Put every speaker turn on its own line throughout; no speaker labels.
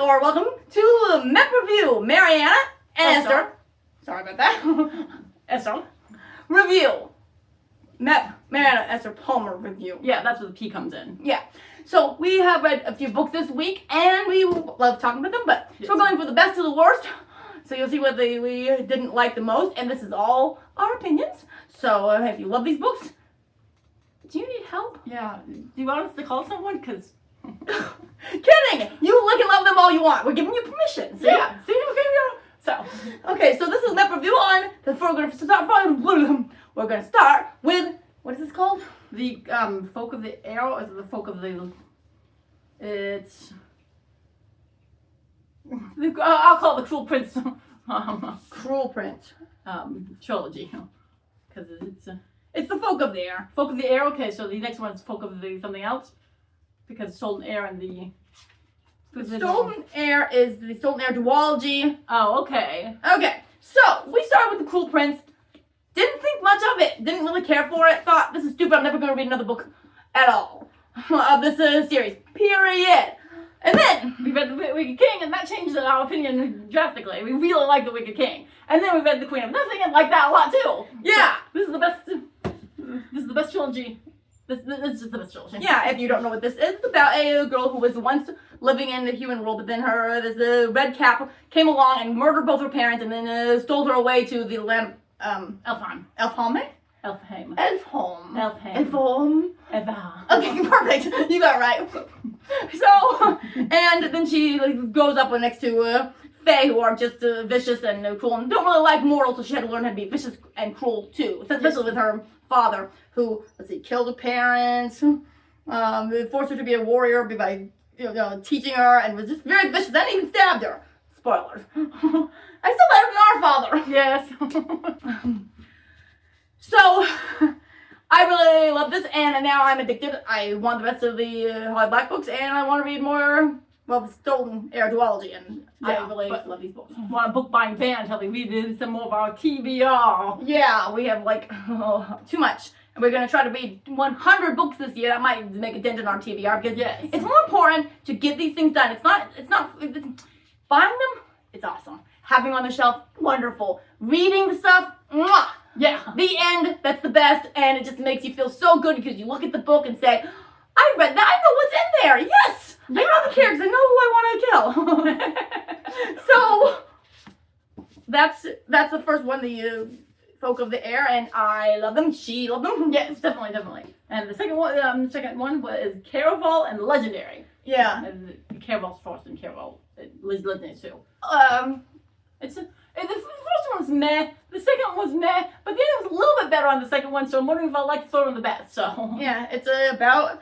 or welcome to MEP Review. Mariana and Esther. Sorry about that. Esther. Review. MEP, Mariana, Esther Palmer review.
Yeah, that's where the P comes in.
Yeah. So we have read a few books this week, and we love talking about them, but
yes.
So we're going for the best to the worst. So you'll see what we didn't like the most, and this is all our opinions. So if you love these books, do you need help?
Yeah. Do you want us to call someone? Because...
Kidding! You look and love them all you want. We're giving you permission.
See? Yeah. See?
Okay, so this is MEP Review on the we're going to start with, what is this called?
The Folk of the Air, or is it the Folk of the... It's... I'll call it the Cruel Prince
Cruel Prince.
trilogy. Because
it's the Folk of the Air.
Folk of the Air, okay, so the next one is Folk of the something else. Because Stolen Air and the...
Stolen Air is the Stolen Air duology.
Oh, okay.
Okay, so we started with the Cruel Prince. Didn't think much of it. Didn't really care for it. Thought, this is stupid. I'm never going to read another book at all of this series. Period. And then
we read The Wicked King, and that changed our opinion drastically. We really like The Wicked King. And then we read The Queen of Nothing and liked that a lot too.
Yeah.
So, this is the best trilogy. This is just the best trilogy.
Yeah, if you don't know what this is, it's about a girl who was once living in the human world, but then this red cap came along and murdered both her parents, and then stole her away to the land
Elfheim.
Elfheim?
Elfheim.
Elfheim.
Elfheim.
Elfheim.
Elfheim.
Okay, perfect. You got it right. So, and then she goes up next to Fae, who are just vicious and cruel, and don't really like mortals, so she had to learn how to be vicious and cruel too. Especially with her father, who, killed her parents, forced her to be a warrior by teaching her, and was just very vicious, and even stabbed her. Spoilers. I still better than our father.
Yes.
So, I really love this, and now I'm addicted. I want the rest of the Holly Black books, and I want to read more, the Stolen Air duology, and I really love these books.
Want a book buying fan until we read some more of our TBR.
Yeah, we have too much. And we're going to try to read 100 books this year. That might make a dent in our TBR, because it's more important to get these things done. It's not buying them, it's awesome. Having them on the shelf, wonderful. Reading the stuff, mwah!
Yeah.
The end, that's the best, and it just makes you feel so good because you look at the book and say, I read that, I know what's in there, yes! Yeah. I know the characters, I know who I want to kill. So, that's the first one, the Folk of the Air, and I love them, she loved them.
Yes, definitely. And the second one was Caraval and Legendary.
Yeah.
And Caraval's first and Caraval, Legendary too. The first one was meh, the second one was meh, but then it was a little bit better on the second one, so I'm wondering if I'd like to throw it in the best, so.
Yeah, it's about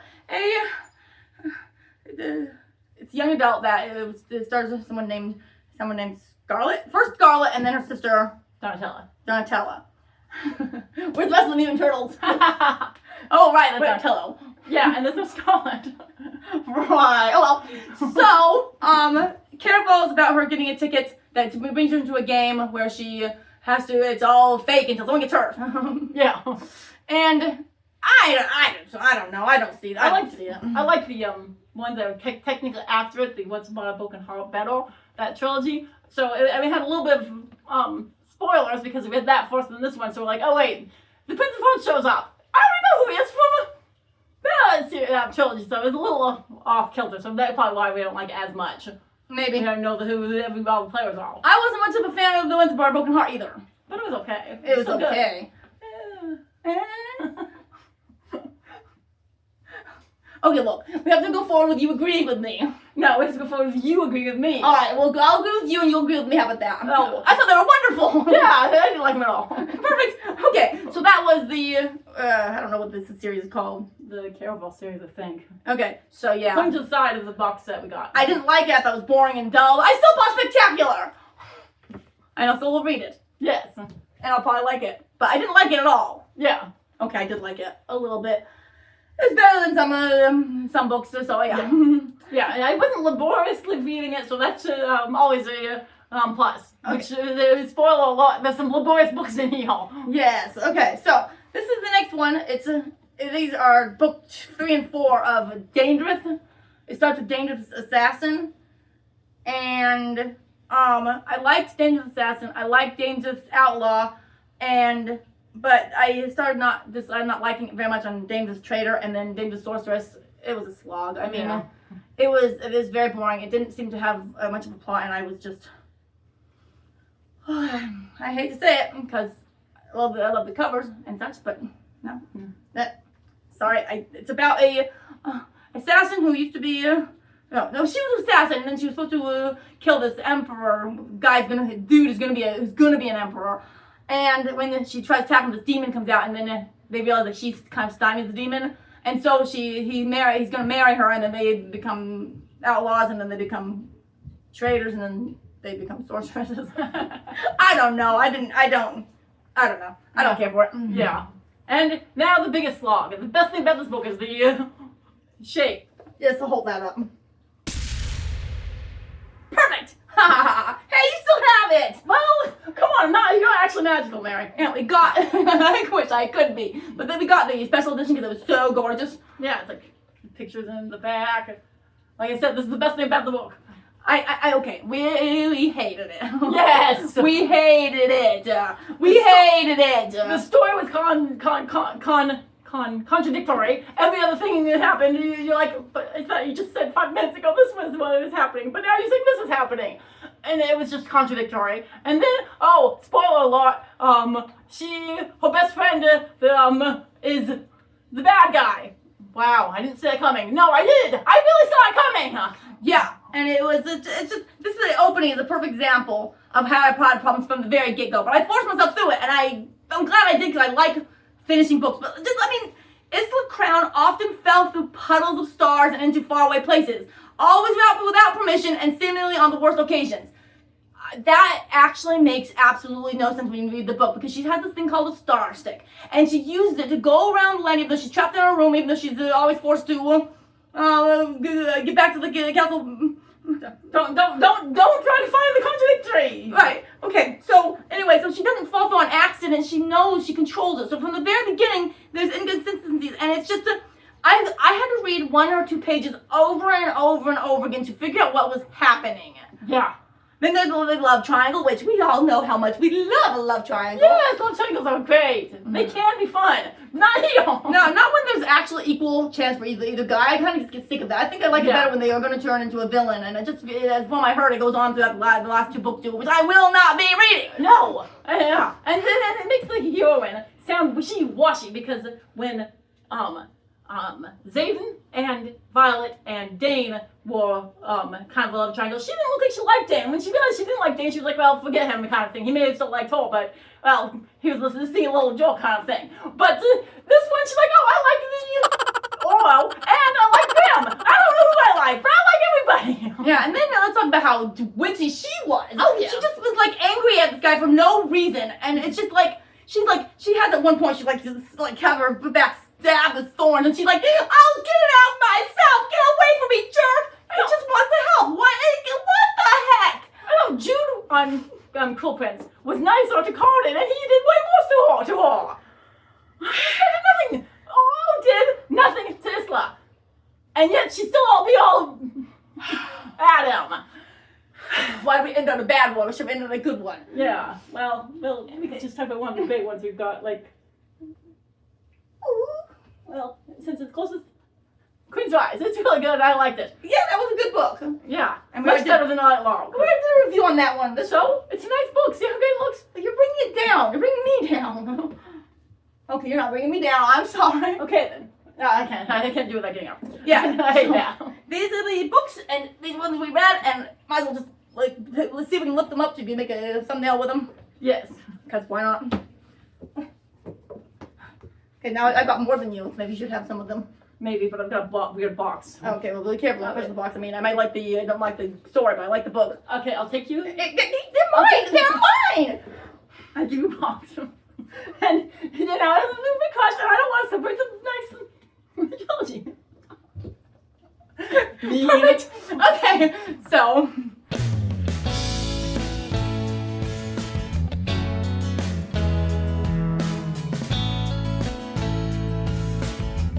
it's young adult that it stars with someone named Scarlet. First Scarlet, and then her sister Donatella. Where's Leslie Mutant Turtles? Oh, right, that's Donatello.
Yeah, and there's no Scarlet.
Right. Oh, well. So, Caraval is about her getting a ticket that brings her into a game where she has to, it's all fake until someone gets hurt.
Yeah.
And I don't know. I don't see that.
I like the ones that are technically after it, the Once Upon a Broken Heart better, that trilogy. So, we had a little bit of spoilers because we read that first and this one, so we're like, oh wait, the Prince of Hearts shows up. I already know who he is from that trilogy, so it's a little off kilter, so that's probably why we don't like it as much.
Maybe.
We don't know who all the players are.
I wasn't much of a fan of the Once Upon a Broken Heart either.
But it was okay.
It was okay. Okay, look, we have to go forward with you agreeing with me.
No, we have to go forward with you agreeing with me.
Alright, well, I'll agree with you and you'll agree with me. How about that? Oh, I thought they were wonderful.
Yeah, I didn't like them at all.
Perfect. Okay, so that was the, I don't know what this series is called.
The Caraval series, I think.
Okay, so yeah.
Come to the side of the box set we got.
I didn't like it. I thought it was boring and dull. I still bought Spectacular. And I still will read it.
Yes.
And I'll probably like it. But I didn't like it at all.
Yeah.
Okay, I did like it a little bit. It's better than some books, so yeah.
Yeah, and I wasn't laboriously reading it, so that's always a plus. Okay. Which, spoiler alert, there's some laborious books in here.
Yes, okay, so this is the next one. These are book 3 and 4 of Daindreth. It starts with Daindreth's Assassin. and I liked Daindreth's Assassin. I liked Daindreth's Outlaw, but I started not liking it very much on Daindreth's Traitor, and then Daindreth's Sorceress. It was a slog. I mean, it was very boring. It didn't seem to have much of a plot, and I was just. I hate to say it because I love the covers and such, but no, it's about a assassin who used to be no, she was an assassin, and then she was supposed to kill this emperor. Who's gonna be an emperor, and when she tries to tackle him, this demon comes out, and then they realize that she's kind of stymies the demon, and so he's gonna marry her, and then they become outlaws, and then they become traitors, and then they become sorceresses. I don't know. I don't know. I don't care for it.
Yeah. And now the biggest slog. The best thing about this book is the shape.
Just hold that up. Perfect! Hey, you still have it!
Well, come on, you're not actually magical, Mary.
Yeah, we got, I wish I could be, but then we got the special edition because it was so gorgeous.
Yeah, it's like pictures in the back. Like I said, this is the best thing about the book.
Okay, we hated it.
Yes!
We hated it. We hated it.
The story was contradictory. Every other thing that happened, you're like, but I thought you just said 5 minutes ago this was what was happening, but now you're saying this is happening. And it was just contradictory. And then, spoiler alert, her best friend, is the bad guy. Wow, I didn't see it coming. No, I did! I really saw it coming!
Yeah, and this is the opening is a perfect example of how I had problems from the very get-go, but I forced myself through it, and I'm glad I did because I like finishing books, but Isla Crown often fell through puddles of stars and into faraway places, always without permission and seemingly on the worst occasions. That actually makes absolutely no sense when you read the book because she has this thing called a star stick, and she uses it to go around the land even though she's trapped in her room, even though she's always forced to get back to the castle.
Don't try to find the contradictory.
Right. Okay. So anyway, so she doesn't fall through on accident. She knows she controls it. So from the very beginning, there's inconsistencies, and it's just I had to read 1 or 2 pages over and over and over again to figure out what was happening.
Yeah.
Then there's the love triangle, which we all know how much we love a love triangle.
Yes, love triangles are great. Mm-hmm. They can be fun. Not here.
No, not when there's actually equal chance for either guy. I kind of just get sick of that. I think I like it better when they are going to turn into a villain. And as from I heard, it goes on throughout the last 2 books too, which I will not be reading.
No. Yeah. And then it makes the heroine sound wishy-washy because when Zayden and Violet and Dane were kind of a love triangle, she didn't look like she liked Dane. When she realized she didn't like Dane, she was like, well, forget him kind of thing. He may have still liked her, but, well, he was listening to sing a little joke kind of thing. But this one, she's like, oh, I like the Oro, and I like them. I don't know who I like, but I like everybody.
Yeah, and then let's talk about how witchy she was.
Oh, yeah.
She just was, angry at this guy for no reason. And it's just she has at one point, she's have her back stabbed with thorns, and she's like, I'll get it out myself! Get away from me, jerk! He just wants to help! What the heck?
I know, Jude on Cruel Prince was nicer to Carden, and he did way more to her. He did nothing to Isla. And yet she still be all at him.
Why did we end on a bad one? We should have ended on a good one.
Yeah, well, we could just talk about one of the big ones we've got, well, since it's closest, Queen's Rise. It's really good. I liked it.
Yeah, that was a good book.
Yeah, and much better than Lightlark.
We did a review on that one.
So, it's a nice book. See how good it looks?
You're bringing it down. You're bringing me down. Okay, you're not bringing me down. I'm sorry.
Okay, then. No, I can't do without getting up.
Yeah,
I hate that.
These are the books, and these ones we read, and might as well just, let's see if we can lift them up to make a thumbnail with them.
Yes.
Because why not? Okay, now I got more than you. Maybe you should have some of them.
Maybe, but I've got a weird box.
Okay, well, be careful. Don't push the box. I mean, I don't like the story, but I like the book.
Okay, I'll take you.
They're mine! They're mine!
I give you a box. And, it's a little bit crushed, and I don't want to separate the nice trilogy.
Perfect. Okay, so